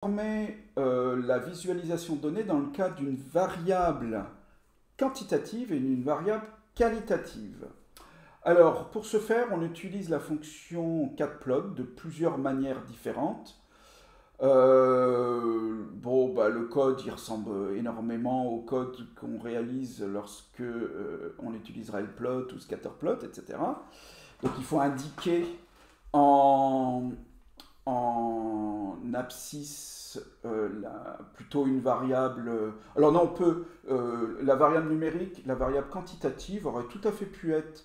transformer la visualisation de données dans le cas d'une variable quantitative et d'une variable qualitative. Alors, pour ce faire, on utilise la fonction catplot de plusieurs manières différentes. Le code, il ressemble énormément au code qu'on réalise lorsque on utilise railplot ou scatterplot, etc. Donc, il faut indiquer en, abscisse plutôt une variable. Alors non, on peut. La variable numérique, la variable quantitative aurait tout à fait pu être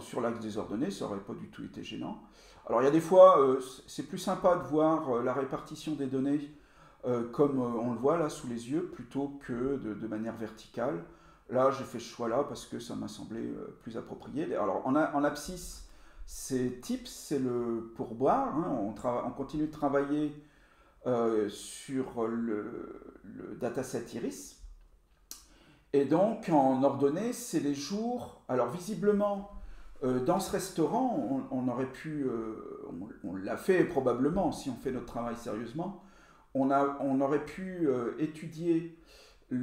sur l'axe des ordonnées, ça aurait pas du tout été gênant. Alors il y a des fois, c'est plus sympa de voir la répartition des données comme on le voit là sous les yeux, plutôt que de manière verticale. Là, j'ai fait ce choix-là parce que ça m'a semblé plus approprié. Alors en abscisse, c'est tips, c'est le pourboire. Hein. On continue de travailler sur le dataset Iris. Et donc, en ordonnée, c'est les jours. Alors, visiblement, dans ce restaurant, on aurait pu. On l'a fait probablement si on fait notre travail sérieusement. On aurait pu étudier quelles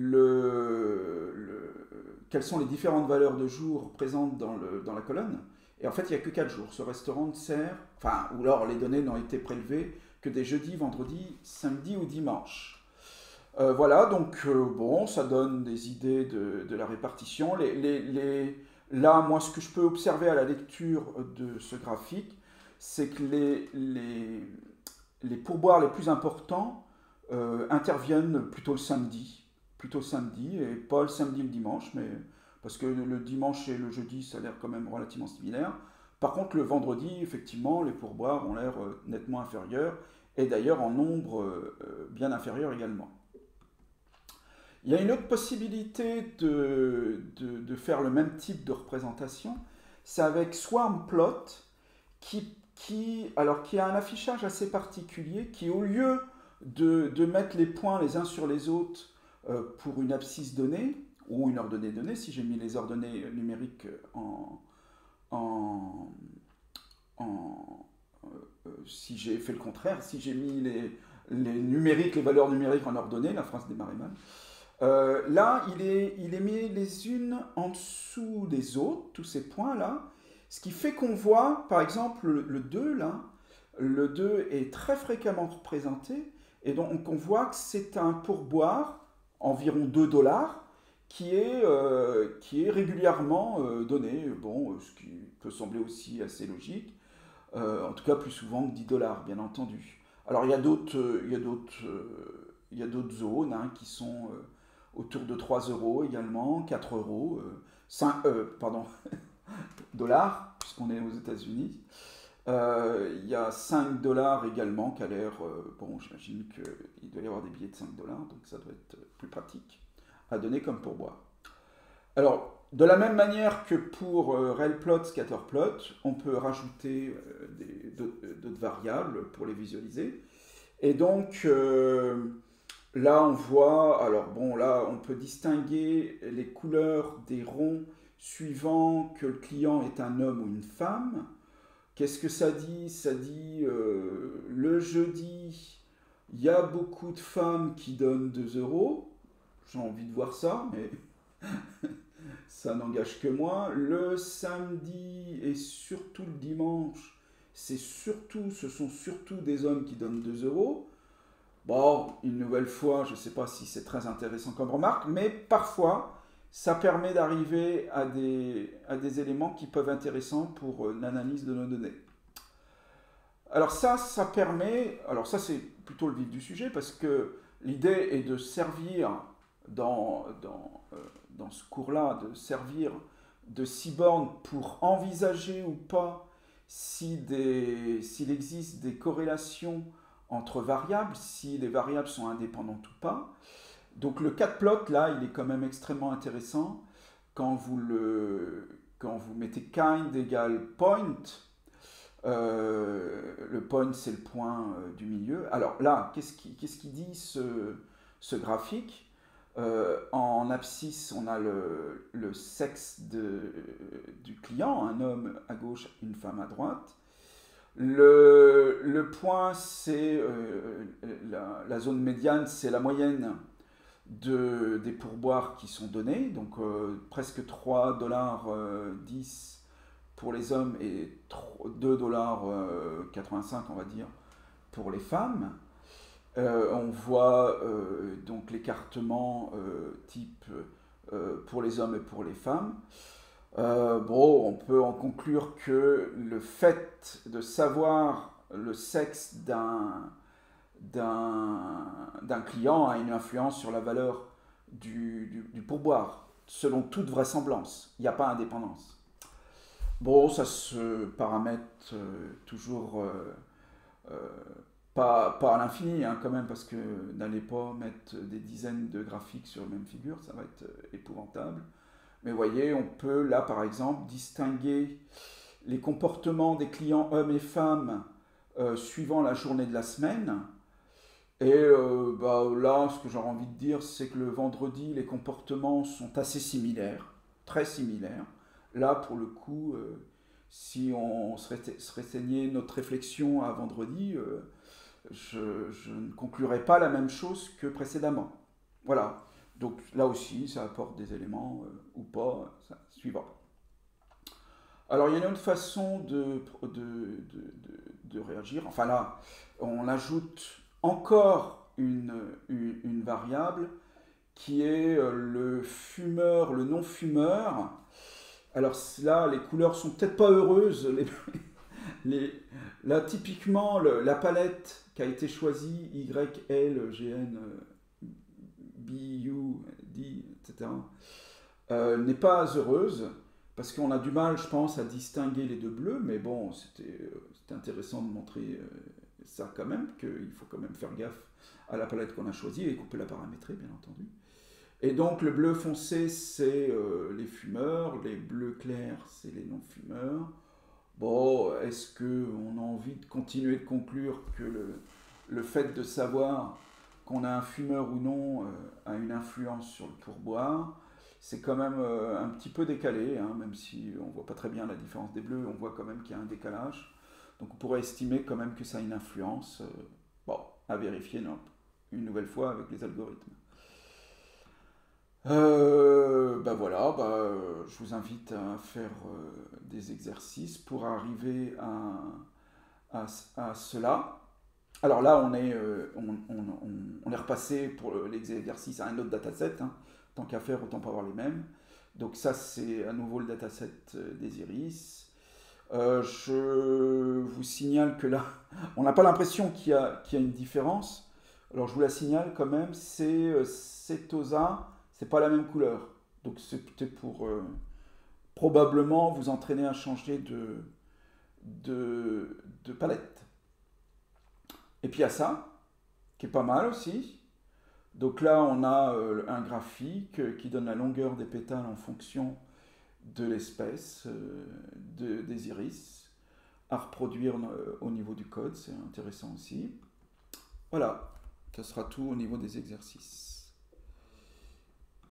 sont les différentes valeurs de jours présentes dans la colonne. Et en fait, il n'y a que 4 jours. Ce restaurant ne sert. Enfin, ou alors les données n'ont été prélevées que des jeudis, vendredis, samedis ou dimanches. Voilà, donc bon, ça donne des idées de la répartition. Là, moi, ce que je peux observer à la lecture de ce graphique, c'est que les pourboires les plus importants interviennent plutôt le samedi, et pas le samedi et le dimanche, mais parce que le dimanche et le jeudi, ça a l'air quand même relativement similaire. Par contre, le vendredi, effectivement, les pourboires ont l'air nettement inférieurs, et d'ailleurs en nombre bien inférieur également. Il y a une autre possibilité de faire le même type de représentation, c'est avec SwarmPlot, qui a un affichage assez particulier, qui au lieu de mettre les points les uns sur les autres pour une abscisse donnée, ou une ordonnée donnée, si j'ai mis les ordonnées numériques en, en si j'ai fait le contraire, si j'ai mis les valeurs numériques en ordonnée, la phrase démarrait mal. Là, il est mis les unes en dessous des autres, tous ces points-là, ce qui fait qu'on voit, par exemple, le 2, là, le 2 est très fréquemment représenté, et donc on voit que c'est un pourboire, environ 2 dollars, qui est régulièrement donné, bon, ce qui peut sembler aussi assez logique, en tout cas plus souvent que 10 dollars, bien entendu. Alors il y a d'autres zones hein, qui sont autour de 3 euros également, 4 euros, 5, pardon, dollars, puisqu'on est aux États-Unis. Il y a 5 dollars également qui a l'air, bon, j'imagine qu'il doit y avoir des billets de 5 dollars, donc ça doit être plus pratique à donner comme pourboire. Alors, de la même manière que pour railplot, scatterplot, on peut rajouter d'autres variables pour les visualiser. Et donc, là, on voit, alors bon, là, on peut distinguer les couleurs des ronds suivant que le client est un homme ou une femme. Qu'est-ce que ça dit? Ça dit, le jeudi, il y a beaucoup de femmes qui donnent 2 euros. J'ai envie de voir ça, mais ça n'engage que moi. Le samedi et surtout le dimanche, ce sont surtout des hommes qui donnent 2 euros. Bon, une nouvelle fois, je ne sais pas si c'est très intéressant comme remarque, mais parfois, ça permet d'arriver à des éléments qui peuvent être intéressants pour l'analyse de nos données. Alors ça permet, alors ça c'est plutôt le vif du sujet, parce que l'idée est de servir dans ce cours-là, de servir de cyborg pour envisager ou pas s'il existe des corrélations entre variables, si les variables sont indépendantes ou pas. Donc le catplot, là, il est quand même extrêmement intéressant quand vous mettez kind égale point. Le point, c'est le point du milieu. Alors là, qu'est-ce qui dit ce graphique? En abscisse, on a le sexe du client, un homme à gauche, une femme à droite. Le point, c'est la zone médiane, c'est la moyenne des pourboires qui sont donnés, donc presque 3 $ 10 pour les hommes et 2 $ 85, on va dire, pour les femmes. On voit donc l'écartement type pour les hommes et pour les femmes. Bon, on peut en conclure que le fait de savoir le sexe d'un client a une influence sur la valeur du pourboire, selon toute vraisemblance. Il n'y a pas indépendance. Bon, ça se paramètre toujours euh, pas à l'infini, hein, quand même, parce que n'allez pas mettre des dizaines de graphiques sur la même figure, ça va être épouvantable. Mais vous voyez, on peut là, par exemple, distinguer les comportements des clients hommes et femmes suivant la journée de la semaine. Et bah, là, ce que j'aurais envie de dire, c'est que le vendredi, les comportements sont assez similaires, très similaires. Là, pour le coup, si on se restreignait notre réflexion à vendredi, je ne conclurai pas la même chose que précédemment. Voilà. Donc là aussi, ça apporte des éléments ou pas, ça, suivant. Alors il y a une autre façon de réagir. Enfin là, on ajoute encore une variable qui est le fumeur, le non-fumeur. Alors là, les couleurs sont peut-être pas heureuses. Là, typiquement, la palette qui a été choisie, YLGN, BUD, etc., n'est pas heureuse, parce qu'on a du mal, je pense, à distinguer les deux bleus, mais bon, c'était intéressant de montrer ça quand même, qu'il faut quand même faire gaffe à la palette qu'on a choisie et qu'on peut la paramétrer, bien entendu. Et donc le bleu foncé, c'est les fumeurs, les bleus clairs, c'est les non-fumeurs. Bon, est-ce qu'on a envie de continuer de conclure que le fait de savoir qu'on a un fumeur ou non a une influence sur le pourboire? C'est quand même un petit peu décalé, hein, même si on ne voit pas très bien la différence des bleus, on voit quand même qu'il y a un décalage. Donc on pourrait estimer quand même que ça a une influence. Bon, à vérifier non, une nouvelle fois avec les algorithmes. Bah voilà, je vous invite à faire des exercices pour arriver à cela. Alors là, on est repassé pour les exercices à un autre dataset, hein. Tant qu'à faire, autant pas avoir les mêmes. Donc ça, c'est à nouveau le dataset des iris. Je vous signale que là, on n'a pas l'impression qu'il y a une différence. Alors je vous la signale quand même, c'est Setosa, c'est pas la même couleur. Donc c'est peut-être pour probablement vous entraîner à changer de palette. Et puis il y a ça, qui est pas mal aussi. Donc là, on a un graphique qui donne la longueur des pétales en fonction de l'espèce des iris à reproduire au niveau du code, c'est intéressant aussi. Voilà, ça sera tout au niveau des exercices.